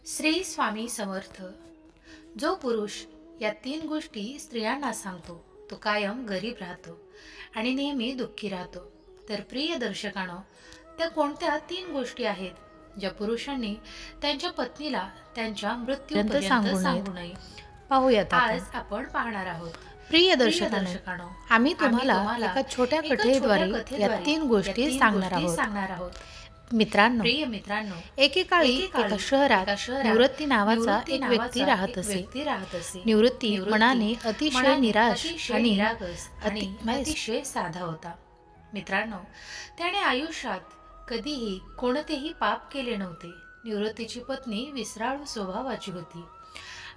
श्री स्वामी समर्थ. जो पुरुष या तीन गोष्टी स्त्रियांना सांगतो तो कायम गरीब राहतो आणि नेहमी दुःखी राहतो. तर प्रिय दर्शकांनो, त्या कोणत्या तीन गोष्टी आहेत ज्या पुरुषांनी त्यांच्या पत्नीला त्यांच्या मृत्यूपर्यंत सांगू नये? पाहूयात आज आपण पाहणार आहोत. प्रिय दर्शकांनो, आम्ही तुम्हाला एका छोट्या कथेद्वारे या तीन गोष्टी सांगणार आहोत. मित्रांनो, एकेकाळी एका शहरात निवृत्ती नावाचा एक व्यक्ती राहत असे. निवृत्ती मनाने अतिशय निराश आणि अतिशय साधा होता. मित्रांनो, त्याने आयुष्यात कधीही कोणतेही पाप केले नव्हते. निवृत्तीची पत्नी विसराळू स्वभावाची होती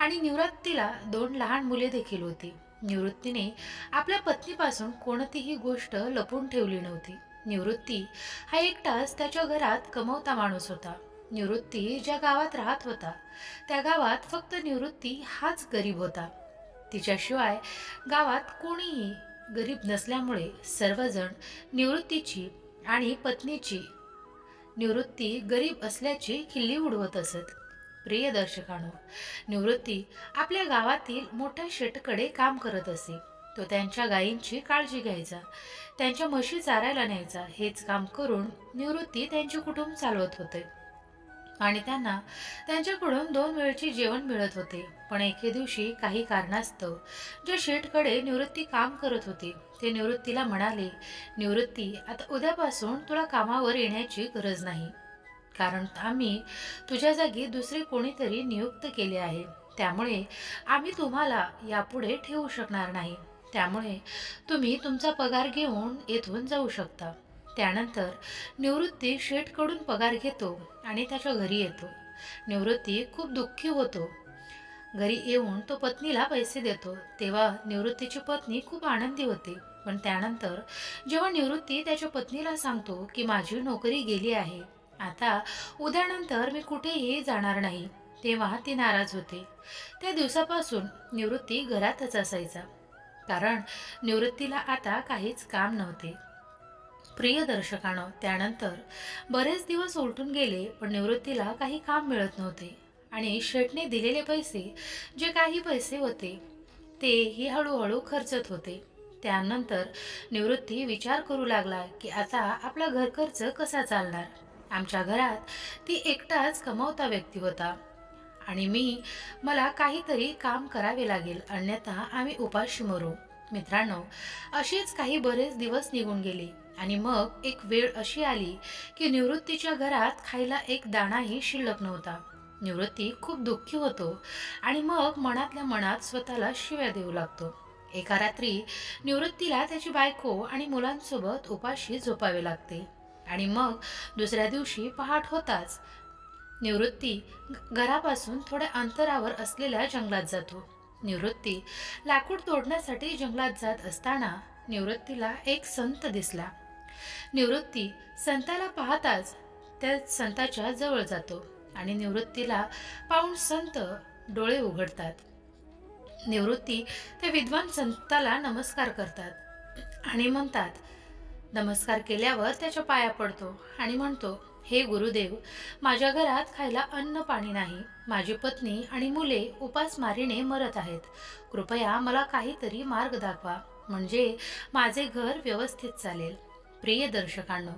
आणि निवृत्तीला 2 लहान मुले देखील होती. निवृत्तीने आपल्या पत्नीपासून कोणतीही गोष्ट लपून ठेवली नव्हती. निवृत्ती हा एकटाच त्याच्या घरात कमवता माणूस होता. निवृत्ती ज्या गावात राहत होता त्या गावात फक्त निवृत्ती हाच गरीब होता. तिच्याशिवाय गावात कोणीही गरीब नसल्यामुळे सर्वजण निवृत्तीची आणि पत्नीची निवृत्ती गरीब असल्याची खिल्ली उडवत असत. प्रिय दर्शकांनो, निवृत्ती आपल्या गावातील मोठ्या शेठकडे काम करत असे. तो त्यांच्या गायींची काळजी घ्यायचा, त्यांच्या म्हशी चारायला न्यायचा. हेच काम करून निवृत्ती त्यांचे कुटुंब चालवत होते आणि त्यांना त्यांच्याकडून 2 वेळचे जेवण मिळत होते. पण एके दिवशी काही कारणास्तव ज्या शेठकडे निवृत्ती काम करत होते ते निवृत्तीला म्हणाले, निवृत्ती, आता उद्यापासून तुला कामावर येण्याची गरज नाही, कारण आम्ही तुझ्या जागी दुसरे कोणीतरी नियुक्त केले आहे. त्यामुळे आम्ही तुम्हाला यापुढे ठेवू शकणार नाही. त्यामुळे तुम्ही तुमचा पगार घेऊन येथून जाऊ शकता. त्यानंतर निवृत्ती शेठकडून पगार घेतो आणि त्याच्या घरी येतो. निवृत्ती खूप दुःखी होतो. घरी येऊन तो पत्नीला पैसे देतो तेव्हा निवृत्तीची पत्नी खूप आनंदी होते. पण त्यानंतर जेव्हा निवृत्ती त्याच्या पत्नीला सांगतो की माझी नोकरी गेली आहे, आता उद्यानंतर मी कुठेही जाणार नाही, तेव्हा ती नाराज होते. त्या दिवसापासून निवृत्ती घरातच असायचा, कारण निवृत्तीला आता काहीच काम नव्हते. प्रिय दर्शकांनो, त्यानंतर बरेच दिवस उलटून गेले पण निवृत्तीला काही काम मिळत नव्हते आणि शेठने दिलेले पैसे, जे काही पैसे होते तेही हळूहळू खर्चत होते. त्यानंतर निवृत्ती विचार करू लागला की आता आपला घर खर्च कसा चालणार. आमच्या घरात ती एकटाच कमवता व्यक्ती होता आणि मला काहीतरी काम करावे लागेल, अन्यथा आम्ही उपाशी मरू. मित्रांनो, असेच काही बरेच दिवस निघून गेले आणि मग एक वेळ अशी आली की निवृत्तीच्या घरात खायला एक दाणाही शिल्लक नव्हता. निवृत्ती खूप दुःखी होतो आणि मग मनातल्या मनात स्वतःला शिव्या देऊ लागतो. एका रात्री निवृत्तीला त्याची बायको आणि मुलांसोबत उपाशी झोपावे लागते आणि मग दुसऱ्या दिवशी पहाट होताच निवृत्ती घरापासून थोड्या अंतरावर असलेल्या जंगलात जातो. निवृत्ती लाकूड तोडण्यासाठी जंगलात जात असताना निवृत्तीला एक संत दिसला. निवृत्ती संताला पाहताच त्या संताच्या जवळ जातो आणि निवृत्तीला पाहून संत डोळे उघडतात. निवृत्ती त्या विद्वान संताला नमस्कार करतात आणि म्हणतात. नमस्कार केल्यावर त्याच्या पाया पडतो आणि म्हणतो, हे गुरुदेव, माझ्या घरात खायला अन्न पाणी नाही. माझी पत्नी आणि मुले उपासमारीने मरत आहेत. कृपया मला काहीतरी मार्ग दाखवा, म्हणजे माझे घर व्यवस्थित चालेल. प्रिय दर्शकांनो,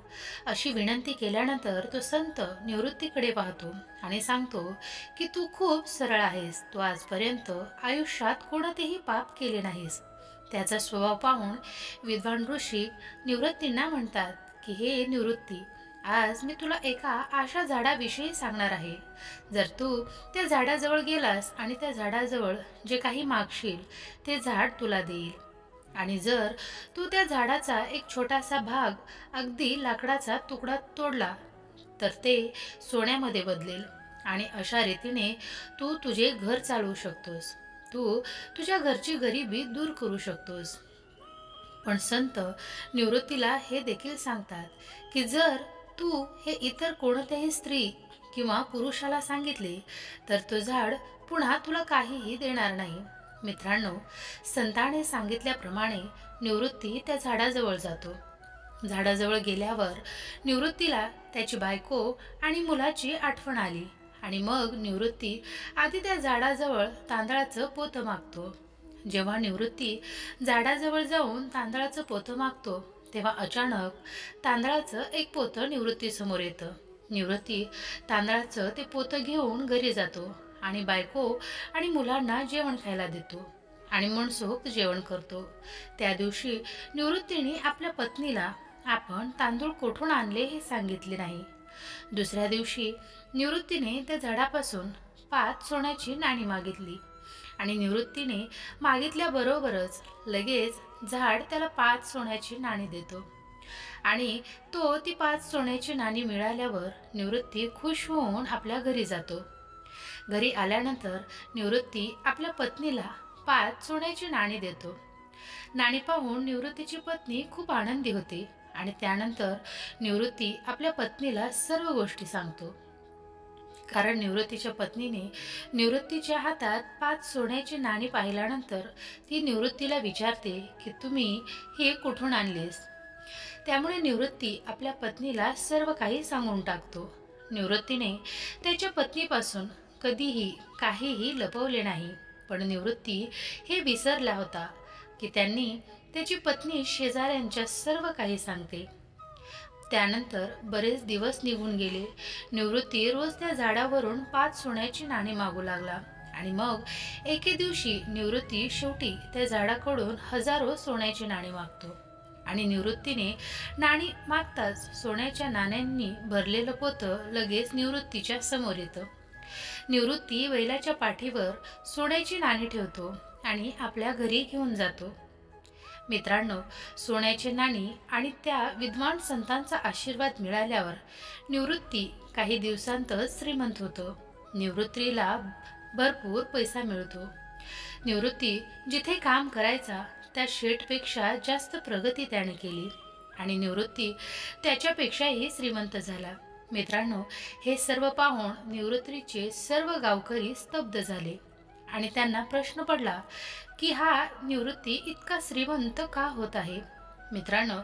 अशी विनंती केल्यानंतर तो संत निवृत्तीकडे पाहतो आणि सांगतो की तू खूप सरळ आहेस. तू आजपर्यंत आयुष्यात कोणतेही पाप केले नाहीस. त्याचा स्वभाव पाहून विद्वान ऋषी निवृत्तींना म्हणतात की हे निवृत्ती, आज मी तुला एका आशा झाडाविषयी सांगणार आहे. जर तू त्या झाडाजवळ गेलास आणि त्या झाडाजवळ जे काही मागशील ते झाड तुला देईल, आणि जर तू त्या झाडाचा एक छोटासा भाग, अगदी लाकडाचा तुकडा तोडला तर ते सोन्यामध्ये बदलेल आणि अशा रीतीने तू तुझे घर चालवू शकतोस. तू तुझ्या घरची गरिबी दूर करू शकतोस. पण संत निवृत्तीला हे देखील सांगतात की जर तू हे इतर कोणत्याही स्त्री किंवा पुरुषाला सांगितले तर तो झाड पुन्हा तुला काहीही देणार नाही. मित्रांनो, संताने सांगितल्याप्रमाणे निवृत्ती त्या झाडाजवळ जातो. झाडाजवळ गेल्यावर निवृत्तीला त्याची बायको आणि मुलाची आठवण आली आणि मग निवृत्ती आधी त्या झाडाजवळ तांदळाचं पोतं मागतो. जेव्हा निवृत्ती झाडाजवळ जाऊन तांदळाचं पोतं मागतो तेव्हा अचानक तांदळाचं एक पोतं निवृत्तीसमोर येतं. निवृत्ती तांदळाचं ते पोतं घेऊन घरी जातो आणि बायको आणि मुलांना जेवण खायला देतो आणि मनसोक्त जेवण करतो. त्या दिवशी निवृत्तीने आपल्या पत्नीला आपण तांदूळ कुठून आणले हे सांगितले नाही. दुसऱ्या दिवशी निवृत्तीने त्या झाडापासून 5 सोन्याची नाणी मागितली आणि निवृत्तीने मागितल्याबरोबरच लगेच झाड त्याला 5 सोन्याची नाणी देतो आणि तो ती 5 सोन्याची नाणी मिळाल्यावर निवृत्ती खुश होऊन आपल्या घरी जातो. घरी आल्यानंतर निवृत्ती आपल्या पत्नीला 5 सोन्याची नाणी देतो. नाणी पाहून निवृत्तीची पत्नी खूप आनंदी होते आणि त्यानंतर निवृत्ती आपल्या पत्नीला सर्व गोष्टी सांगतो. कारण निवृत्तीच्या पत्नीने निवृत्तीच्या हातात 5 सोन्याची नाणी पाहिल्यानंतर ती निवृत्तीला विचारते की तुम्ही हे कुठून आणलेस. त्यामुळे निवृत्ती आपल्या पत्नीला सर्व काही सांगून टाकतो. निवृत्तीने त्याच्या पत्नीपासून कधीही काहीही लपवले नाही, पण निवृत्ती हे विसरला होता की त्यांनी त्याची पत्नी शेजाऱ्यांच्या सर्व काही सांगते. त्यानंतर बरेच दिवस निघून गेले. निवृत्ती रोज त्या झाडावरून 5 सोन्याची नाणी मागू लागला आणि मग एके दिवशी निवृत्ती शेवटी त्या झाडाकडून हजारो सोन्याची नाणी मागतो आणि निवृत्तीने नाणी मागताच सोन्याच्या नाण्यांनी भरलेलं पोतं लगेच निवृत्तीच्या समोर येतं. निवृत्ती बैलाच्या पाठीवर सोन्याची नाणी ठेवतो आणि आपल्या घरी घेऊन जातो. मित्रांनो, सोन्याची नाणी आणि त्या विद्वान संतांचा आशीर्वाद मिळाल्यावर निवृत्ती काही दिवसांतच श्रीमंत होतो. निवृत्तीला भरपूर पैसा मिळतो. निवृत्ती जिथे काम करायचा त्या शेठपेक्षा जास्त प्रगती त्याने केली आणि निवृत्ती त्याच्यापेक्षाही श्रीमंत झाला. मित्रांनो, हे सर्व पाहून निवृत्तीचे सर्व गावकरी स्तब्ध झाले आणि त्यांना प्रश्न पडला की हा निवृत्ती इतका श्रीमंत का होत आहे. मित्रांनो,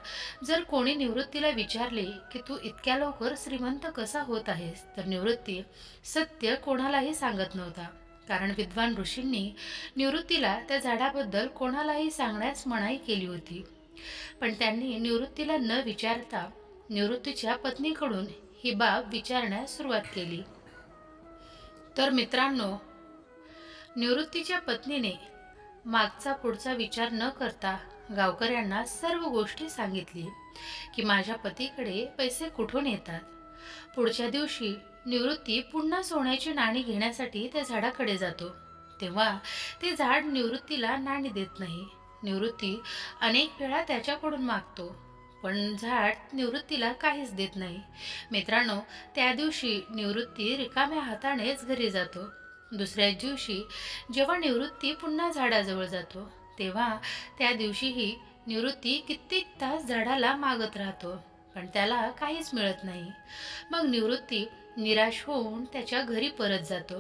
जर कोणी निवृत्तीला विचारले की तू इतक्या लवकर श्रीमंत कसा होत आहेस, तर निवृत्ती सत्य कोणालाही सांगत नव्हता. कारण विद्वान ऋषींनी निवृत्तीला त्या झाडाबद्दल कोणालाही सांगण्यास मनाई केली होती. पण त्यांनी निवृत्तीला न विचारता निवृत्तीच्या पत्नीकडून ही बाब विचारण्यास सुरुवात केली. तर मित्रांनो, निवृत्तीच्या पत्नीने मागचा पुढचा विचार न करता गावकऱ्यांना सर्व गोष्टी सांगितली की माझ्या पतीकडे पैसे कुठून येतात. पुढच्या दिवशी निवृत्ती पुन्हा सोन्याची नाणी घेण्यासाठी त्या झाडाकडे जातो. तेव्हा ते झाड निवृत्तीला नाणी देत नाही. निवृत्ती अनेक वेळा त्याच्याकडून मागतो, पण झाड निवृत्तीला काहीच देत नाही. मित्रांनो, त्या दिवशी निवृत्ती रिकाम्या हातानेच घरी जातो. दुसऱ्या दिवशी जेव्हा निवृत्ती पुन्हा झाडाजवळ जातो तेव्हा त्या दिवशीही निवृत्ती कित्येक तास झाडाला मागत राहतो, पण त्याला काहीच मिळत नाही. मग निवृत्ती निराश होऊन त्याच्या घरी परत जातो.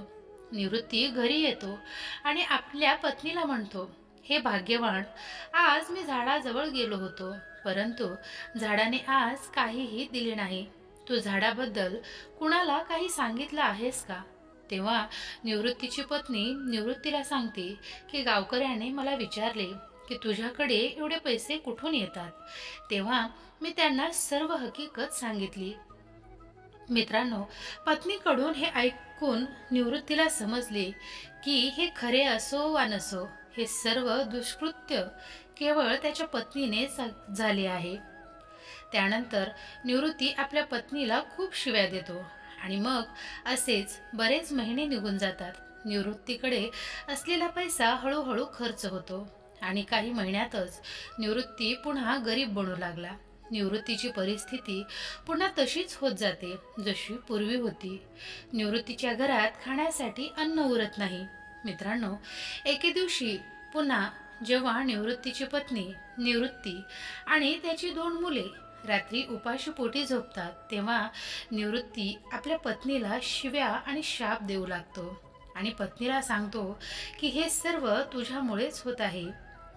निवृत्ती घरी येतो आणि आपल्या पत्नीला म्हणतो, हे भाग्यवान, आज मी झाडाजवळ गेलो होतो, परंतु झाडाने आज काहीही दिले नाही. तू झाडाबद्दल कुणाला काही सांगितलं आहेस का. तेव्हा निवृत्तीची पत्नी निवृत्तीला सांगते की गावकऱ्याने मला विचारले की तुझ्याकडे एवढे पैसे कुठून येतात. तेव्हा मी त्यांना सर्व हकीकत सांगितली. मित्रांनो, पत्नीकडून हे ऐकून निवृत्तीला समजले की हे खरे असो वा नसो, हे सर्व दुष्कृत्य केवळ त्याच्या पत्नीने झाले आहे. त्यानंतर निवृत्ती आपल्या पत्नीला खूप शिव्या देतो आणि मग असेच बरेच महिने निघून जातात. निवृत्तीकडे असलेला पैसा हळूहळू खर्च होतो आणि काही महिन्यातच निवृत्ती पुन्हा गरीब बनू लागला. निवृत्तीची परिस्थिती पुन्हा तशीच होत जाते जशी पूर्वी होती. निवृत्तीच्या घरात खाण्यासाठी अन्न उरत नाही. मित्रांनो, एके दिवशी पुन्हा जेव्हा निवृत्तीची पत्नी निवृत्ती आणि त्याची 2 मुले रात्री उपाशी पोटी झोपतात तेव्हा निवृत्ती आपल्या पत्नीला शिव्या आणि शाप देऊ लागतो आणि पत्नीला सांगतो की हे सर्व तुझ्यामुळेच होत आहे.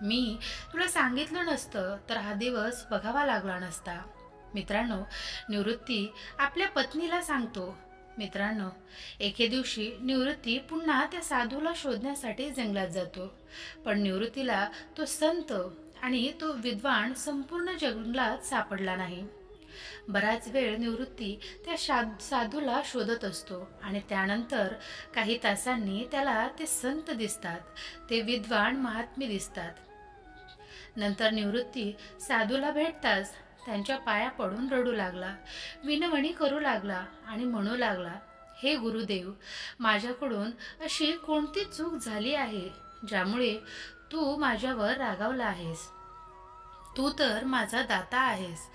मी तुला सांगितलं नसतं तर हा दिवस बघावा लागला नसता. मित्रांनो, निवृत्ती आपल्या पत्नीला सांगतो, मित्रांनो, एके दिवशी निवृत्ती पुन्हा त्या साधूला शोधण्यासाठी जंगलात जातो. पण निवृत्तीला तो संत आणि तो विद्वान संपूर्ण जंगलात सापडला नाही. बराच वेळ निवृत्ती त्या साधूला शोधत असतो आणि त्यानंतर काही तासांनी त्याला ते संत दिसतात, ते विद्वान महात्मे दिसतात. नंतर निवृत्ती साधूला भेटताच त्यांच्या पाया पडून रडू लागला, विनवणी करू लागला आणि म्हणू लागला, हे गुरुदेव, माझ्याकडून अशी कोणती चूक झाली आहे ज्यामुळे तू माझ्यावर रागावला आहेस? तू तर माझा दाता आहेस,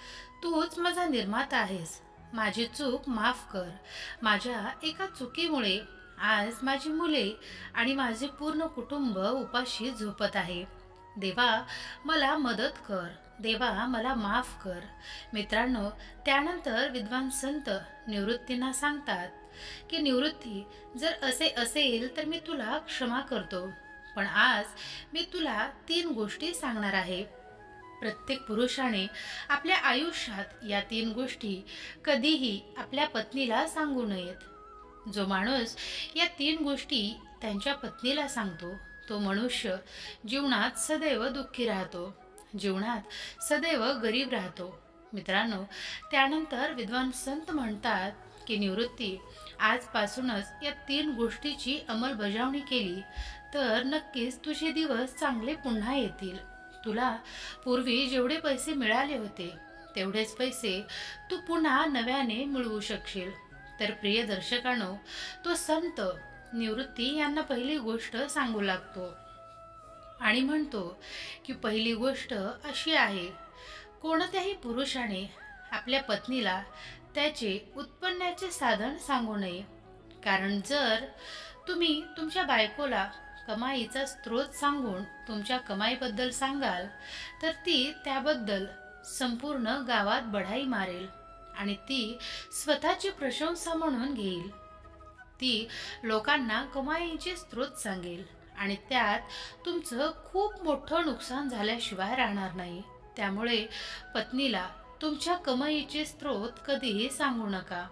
तूच माझा निर्माता आहेस. माझी चूक माफ कर. माझ्या एका चुकीमुळे आज माझी मुले आणि माझे पूर्ण कुटुंब उपाशी झोपत आहे. देवा, मला मदत कर. देवा, मला माफ कर. मित्रांनो, त्यानंतर विद्वान संत निवृत्तींना सांगतात की निवृत्ती, जर असे असेल तर मी तुला क्षमा करतो, पण आज मी तुला 3 गोष्टी सांगणार आहे. प्रत्येक पुरुषाने आपल्या आयुष्यात या 3 गोष्टी कधीही आपल्या पत्नीला सांगू नयेत. जो माणूस या 3 गोष्टी त्यांच्या पत्नीला सांगतो तो मनुष्य जीवनात सदैव दुःखी राहतो, जीवनात सदैव गरीब राहतो. मित्रांनो, त्यानंतर विद्वान संत म्हणतात की निवृत्ती, आजपासूनच या 3 गोष्टीची अंमलबजावणी केली तर नक्कीच तुझे दिवस चांगले पुन्हा येतील. तुला पूर्वी जेवढे पैसे मिळाले होते तेवढेच पैसे तू पुन्हा नव्याने मिळवू शकशील. तर प्रिय दर्शकांनो, तो संत निवृत्ती यांना पहिली गोष्ट सांगू लागतो आणि म्हणतो की पहिली गोष्ट अशी आहे, कोणत्याही पुरुषाने आपल्या पत्नीला त्याचे उत्पन्नाचे साधन सांगू नये. कारण जर तुम्ही तुमच्या बायकोला कमाईचा स्रोत सांगून तुमच्या कमाईबद्दल सांगाल तर ती त्याबद्दल संपूर्ण गावात बढाई मारेल आणि ती स्वतःची प्रशंसा म्हणून घेईल. ती लोकांना कमाईचे स्रोत सांगेल आणि त्यात तुमचं खूप मोठं नुकसान झाल्याशिवाय राहणार नाही. त्यामुळे पत्नीला तुमच्या कमाईचे स्रोत कधीही सांगू नका.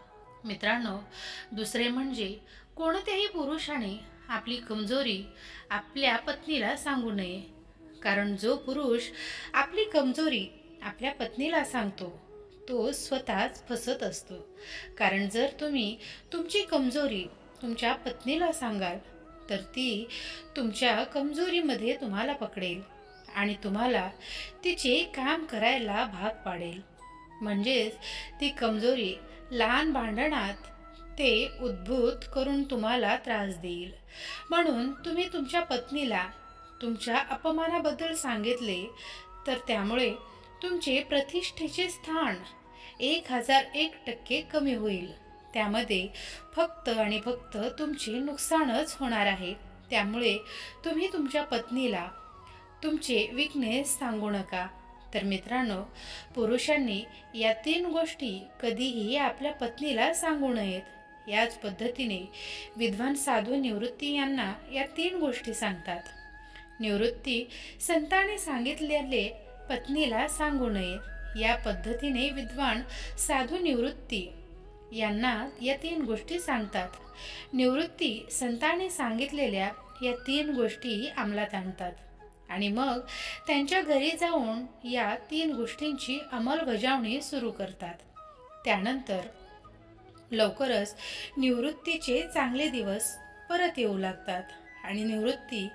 मित्रांनो, दुसरे म्हणजे कोणत्याही पुरुषाने आपली कमजोरी आपल्या पत्नीला सांगू नये. कारण जो पुरुष आपली कमजोरी आपल्या पत्नीला सांगतो तो स्वतःच फसत असतो. कारण जर तुम्ही तुमची कमजोरी तुमच्या पत्नीला सांगाल तर ती तुमच्या कमजोरीमध्ये तुम्हाला पकडेल आणि तुम्हाला तिचे काम करायला भाग पाडेल. म्हणजेच ती कमजोरी लहान भांडणात ते उद्भूत करून तुम्हाला त्रास देईल. म्हणून तुम्ही तुमच्या पत्नीला तुमच्या अपमानाबद्दल सांगितले तर त्यामुळे तुमचे प्रतिष्ठेचे स्थान 1001% कमी होईल. त्यामध्ये फक्त आणि फक्त तुमचे नुकसानच होणार आहे. त्यामुळे तुम्ही तुमच्या पत्नीला तुमचे वीकनेस सांगू नका. तर मित्रांनो, पुरुषांनी या 3 गोष्टी कधीही आपल्या पत्नीला सांगू नयेत. याच पद्धतीने विद्वान साधू निवृत्ती यांना या 3 गोष्टी सांगतात. निवृत्ती संतांनी सांगितलेले पत्नीला सांगू नये. या पद्धतीने विद्वान साधू निवृत्ती यांना या 3 गोष्टी सांगतात. निवृत्ती संतांनी सांगितलेल्या या 3 गोष्टी अंमलात आणतात आणि मग त्यांच्या घरी जाऊन या 3 गोष्टींची अंमलबजावणी सुरू करतात. त्यानंतर लवकरच निवृत्तीचे चांगले दिवस परत येऊ लागतात आणि निवृत्ती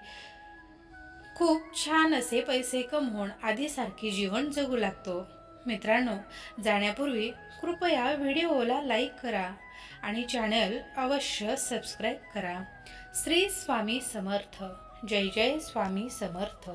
खूप छान असे पैसे कमवून आधीसारखे जीवन जगू लागतो. मित्रांनो, जाण्यापूर्वी कृपया व्हिडिओला लाईक करा आणि चॅनल अवश्य सबस्क्राईब करा. श्री स्वामी समर्थ. जय जय स्वामी समर्थ.